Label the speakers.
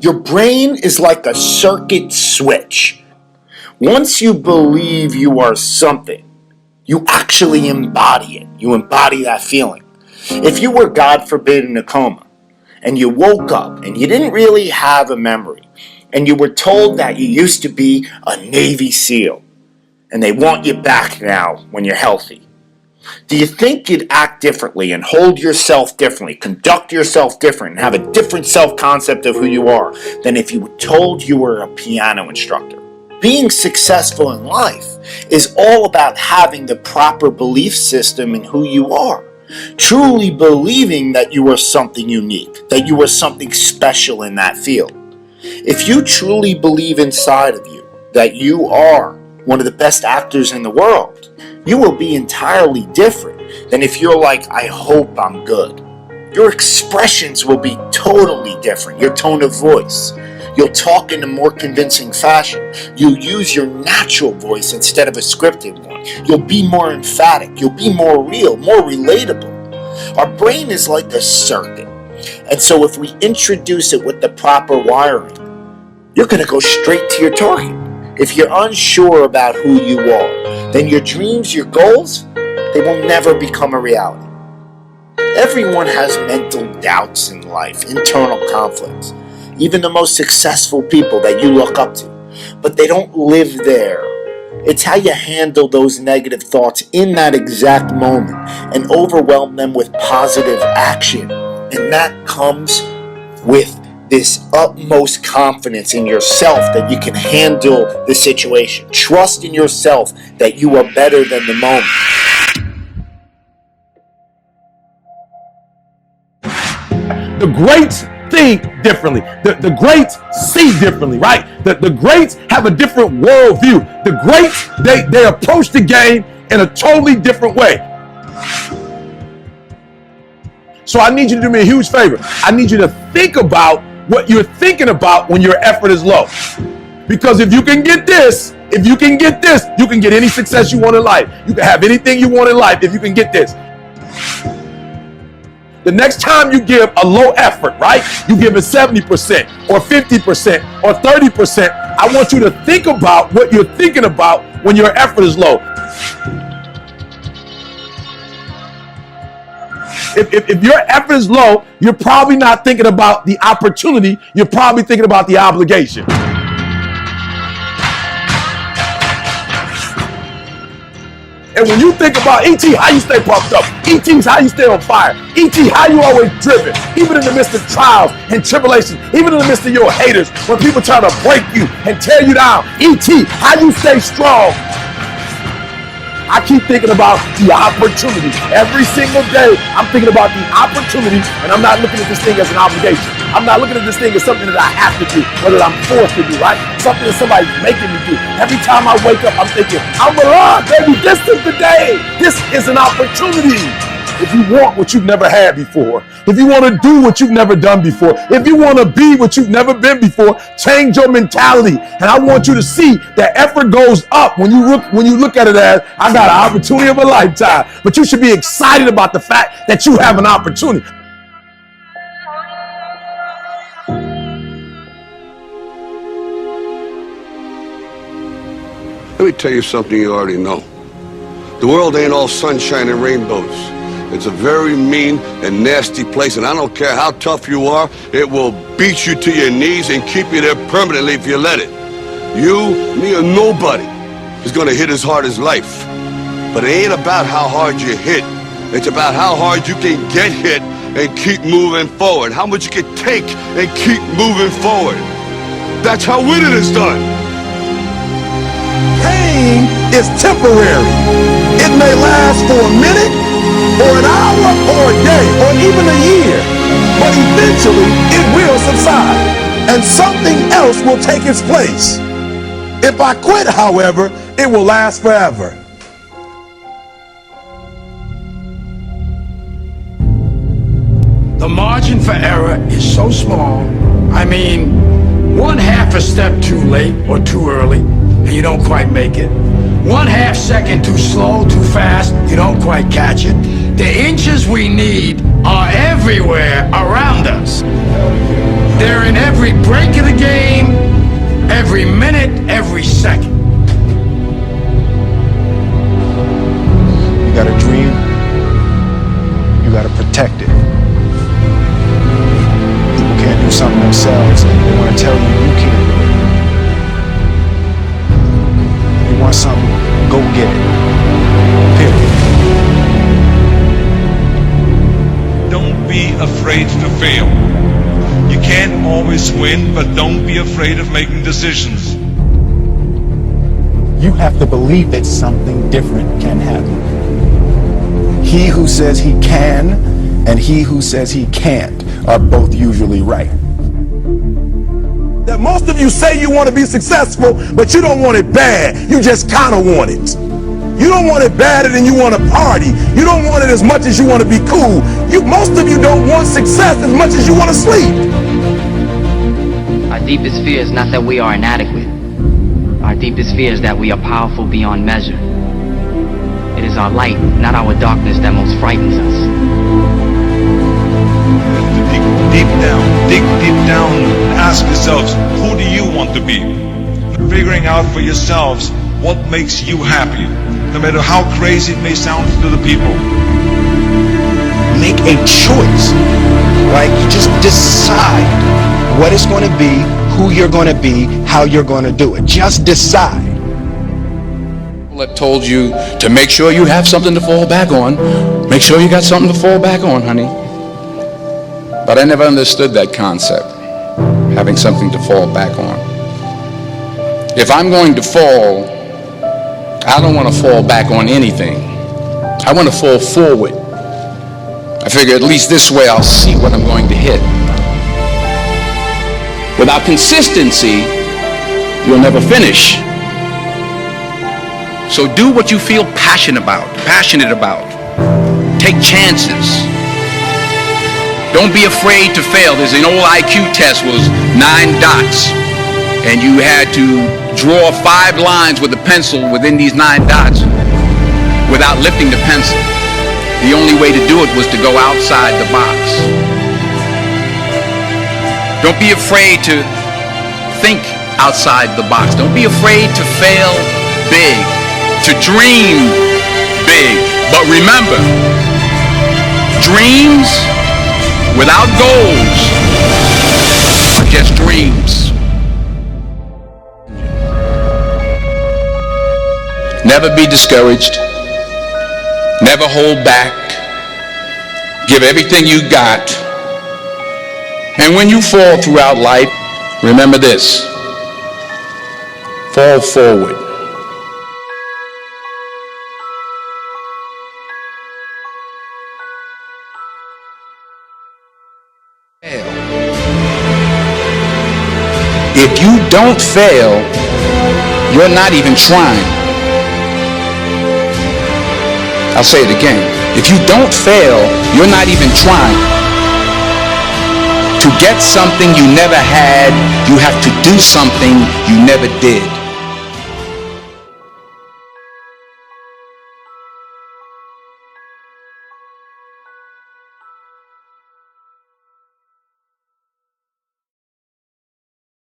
Speaker 1: Your brain is like a circuit switch. Once you believe you are something, you actually embody it. You embody that feeling. If you were, God forbid, in a coma, and you woke up and you didn't really have a memory, and you were told that you used to be a Navy SEAL, and they want you back now when you're healthy, do you think you'd act differently and hold yourself differently, conduct yourself different, and have a different self-concept of who you are than if you were told you were a piano instructor? Being successful in life is all about having the proper belief system in who you are. Truly believing that you are something unique, that you are something special in that field. If you truly believe inside of you that you are one of the best actors in the world, you will be entirely different than if you're like, I hope I'm good. Your expressions will be totally different. Your tone of voice. You'll talk in a more convincing fashion. You'll use your natural voice instead of a scripted one. You'll be more emphatic. You'll be more real, more relatable. Our brain is like a circuit. And so if we introduce it with the proper wiring, you're going to go straight to your target. If you're unsure about who you are, then your dreams, your goals, they will never become a reality. Everyone has mental doubts in life, internal conflicts. Even the most successful people that you look up to. But they don't live there. It's how you handle those negative thoughts in that exact moment and overwhelm them with positive action. And that comes with this utmost confidence in yourself that you can handle the situation. Trust in yourself that you are better than the moment.
Speaker 2: The greats think differently. The greats see differently, right? The greats have a different worldview. The greats, they approach the game in a totally different way. So I need you to do me a huge favor. I need you to think about what you're thinking about when your effort is low. Because if you can get this, you can get any success you want in life. You can have anything you want in life if you can get this. The next time you give a low effort, right? You give it 70% or 50% or 30%. I want you to think about what you're thinking about when your effort is low. If your effort is low, you're probably not thinking about the opportunity. You're probably thinking about the obligation. And when you think about E.T., how you stay pumped up? E.T.'s how you stay on fire. E.T., how you always driven, even in the midst of trials and tribulations, even in the midst of your haters, when people try to break you and tear you down. E.T., how you stay strong. I keep thinking about the opportunity. Every single day, I'm thinking about the opportunity, and I'm not looking at this thing as an obligation. I'm not looking at this thing as something that I have to do, or that I'm forced to do, right? Something that somebody's making me do. Every time I wake up, I'm thinking, I'm alive, baby. This is the day. This is an opportunity. If you want what you've never had before, if you want to do what you've never done before, if you want to be what you've never been before, change your mentality. And I want you to see that effort goes up when you look at it as, I got an opportunity of a lifetime. But you should be excited about the fact that you have an opportunity.
Speaker 3: Let me tell you something you already know. The world ain't all sunshine and rainbows. It's a very mean and nasty place, and I don't care how tough you are, it will beat you to your knees and keep you there permanently if you let it. You, me, or nobody is gonna hit as hard as life. But it ain't about how hard you hit. It's about how hard you can get hit and keep moving forward. How much you can take and keep moving forward. That's how winning is done.
Speaker 4: Pain is temporary. It may last for a minute, or an hour, or a day, or even a year, but eventually it will subside, and something else will take its place. If I quit, however, it will last forever.
Speaker 5: The margin for error is so small. I mean, 1/2 a step too late or too early, and you don't quite make it. 1/2 second too slow, too fast, you don't quite catch it. The inches we need are everywhere around us. They're in every break in
Speaker 6: something themselves, they want to tell you you can't do it. You want something, go get it. Period.
Speaker 7: Don't be afraid to fail. You can't always win, but don't be afraid of making decisions.
Speaker 6: You have to believe that something different can happen. He who says he can and he who says he can't are both usually right.
Speaker 4: That most of you say you want to be successful, but you don't want it bad. You just kind of want it. You don't want it badder than you want to party. You don't want it as much as you want to be cool. Most of you don't want success as much as you want to sleep.
Speaker 8: Our deepest fear is not that we are inadequate. Our deepest fear is that we are powerful beyond measure. It is our light, not our darkness, that most frightens us.
Speaker 7: Dig deep down, and ask yourselves, who do you want to be? Figuring out for yourselves what makes you happy, no matter how crazy it may sound to the people.
Speaker 6: Make a choice, right? You just decide what it's going to be, who you're going to be, how you're going to do it. Just decide.
Speaker 5: That told you to make sure you have something to fall back on. Make sure you got something to fall back on, honey. But I never understood that concept, having something to fall back on. If I'm going to fall, I don't want to fall back on anything. I want to fall forward. I figure at least this way I'll see what I'm going to hit. Without consistency, you'll never finish. So do what you feel passionate about. Take chances. Don't be afraid to fail. There's an old IQ test, was 9 dots. And you had to draw 5 lines with a pencil within these 9 dots without lifting the pencil. The only way to do it was to go outside the box. Don't be afraid to think outside the box. Don't be afraid to fail big, to dream big. But remember, dreams without goals are just dreams. Never be discouraged. Never hold back. Give everything you got. And when you fall throughout life, remember this: fall forward. If you don't fail, you're not even trying. I'll say it again. If you don't fail, you're not even trying. To get something you never had, you have to do something you never did.